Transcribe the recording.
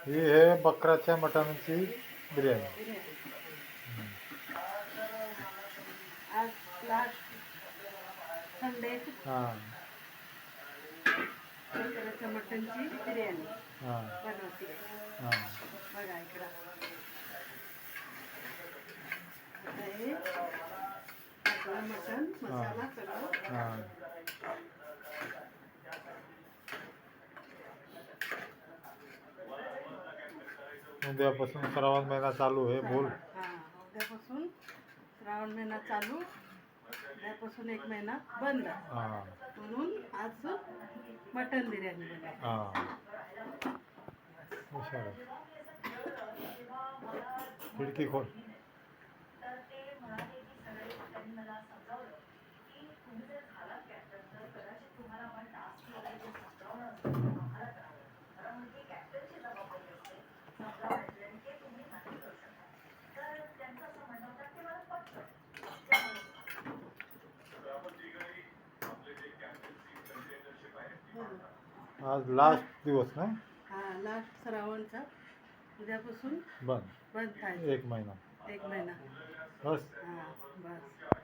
ही आहे बकराच्या मटणाची बिर्याणी. आज last Sunday हां बकऱ्याच्या मटणची बिर्याणी हां बनवते. हां बघा इकडं आता हे आपलं मटण मसाला सगळं हां उद्यापासून श्रावण महिना चालू आहे. बोल. हां उद्यापासून श्रावण महिना चालू, उद्यापासून 1 महिना बंद, हां म्हणून आज मटण बिर्याणी बनवते. हां हुशार आहे. खिडकी खोल. आज लास्ट दिवस ना. हां लास्ट श्रावणचा, उद्यापासून बंद बंद खायचं 1 महिना. 1 महिना. बस. हां बस.